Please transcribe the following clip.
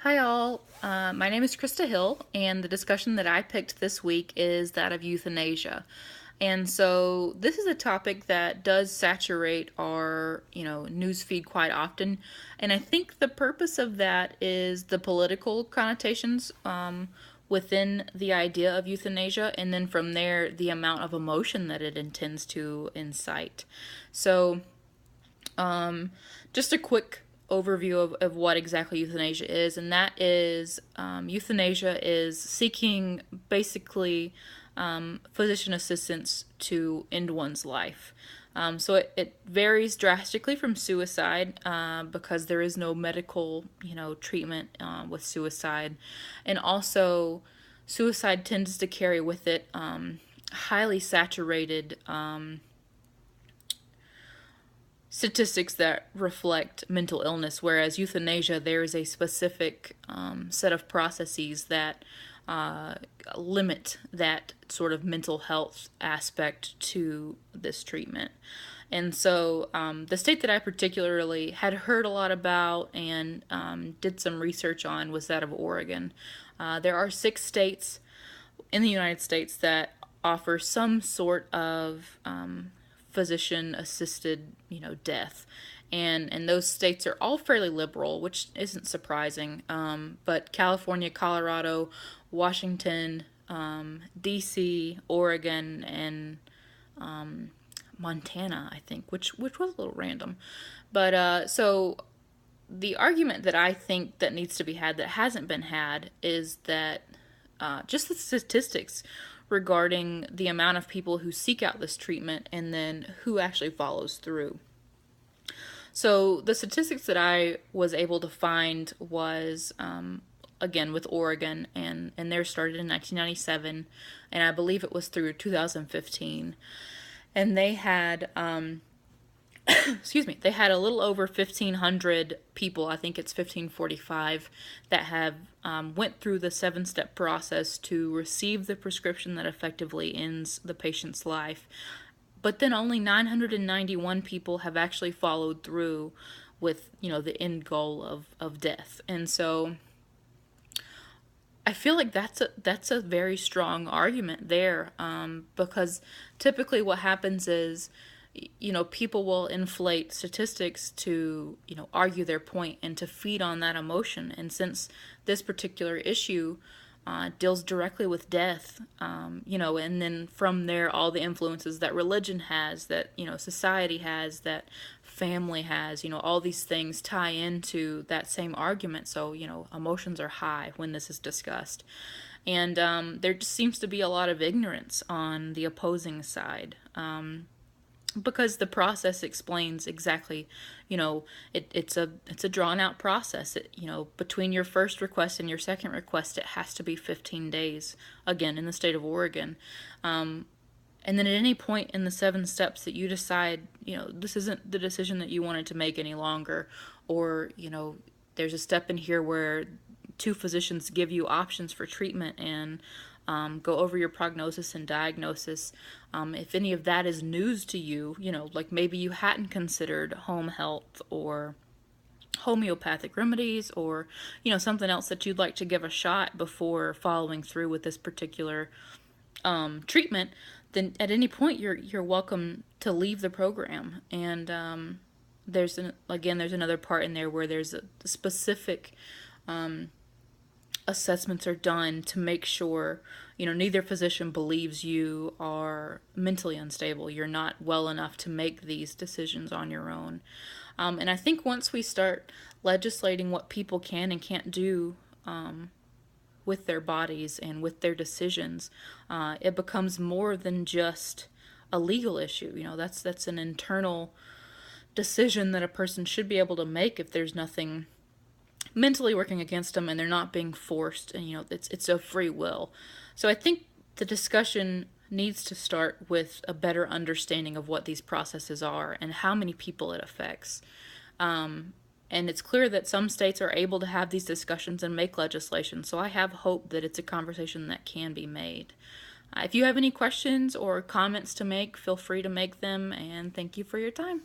Hi, all. My name is Krista Hill, and the discussion that I picked this week is that of euthanasia. And so, this is a topic that does saturate our, news feed quite often. And I think the purpose of that is the political connotations within the idea of euthanasia, and then from there, the amount of emotion that it intends to incite. So, just a quick overview of what exactly euthanasia is, and that is euthanasia is seeking basically physician assistance to end one's life. So it varies drastically from suicide because there is no medical, treatment with suicide, and also suicide tends to carry with it highly saturated statistics that reflect mental illness, whereas euthanasia, there is a specific set of processes that limit that sort of mental health aspect to this treatment. And so, the state that I particularly had heard a lot about and did some research on was that of Oregon. There are 6 states in the United States that offer some sort of physician assisted, death. And those states are all fairly liberal, which isn't surprising. But California, Colorado, Washington, D.C., Oregon, and Montana, I think, which was a little random. But so the argument that I think that needs to be had that hasn't been had is that just the statistics regarding the amount of people who seek out this treatment and then who actually follows through. So the statistics that I was able to find was again with Oregon, and theirs started in 1997, and I believe it was through 2015, and they had excuse me, they had a little over 1,500 people. I think it's 1,545 that have went through the 7-step process to receive the prescription that effectively ends the patient's life. But then only 991 people have actually followed through with, the end goal of death. And so I feel like that's a very strong argument there, because typically what happens is, people will inflate statistics to, argue their point and to feed on that emotion. And since this particular issue deals directly with death, and then from there, all the influences that religion has, that, society has, that family has, all these things tie into that same argument. So, emotions are high when this is discussed. And there just seems to be a lot of ignorance on the opposing side. Because the process explains exactly, it's a drawn out process. Between your first request and your second request, it has to be 15 days. Again, in the state of Oregon, and then at any point in the 7 steps that you decide, this isn't the decision that you wanted to make any longer, or there's a step in here where 2 physicians give you options for treatment and go over your prognosis and diagnosis. If any of that is news to you, like maybe you hadn't considered home health or homeopathic remedies, or something else that you'd like to give a shot before following through with this particular treatment, then at any point you're welcome to leave the program. And there's another part in there where there's a specific assessments are done to make sure, neither physician believes you are mentally unstable. You're not well enough to make these decisions on your own. And I think once we start legislating what people can and can't do with their bodies and with their decisions, it becomes more than just a legal issue. That's an internal decision that a person should be able to make if there's nothing mentally working against them and they're not being forced, and it's a free will. So I think the discussion needs to start with a better understanding of what these processes are and how many people it affects. And it's clear that some states are able to have these discussions and make legislation, so I have hope that it's a conversation that can be made. If you have any questions or comments to make, feel free to make them, and thank you for your time.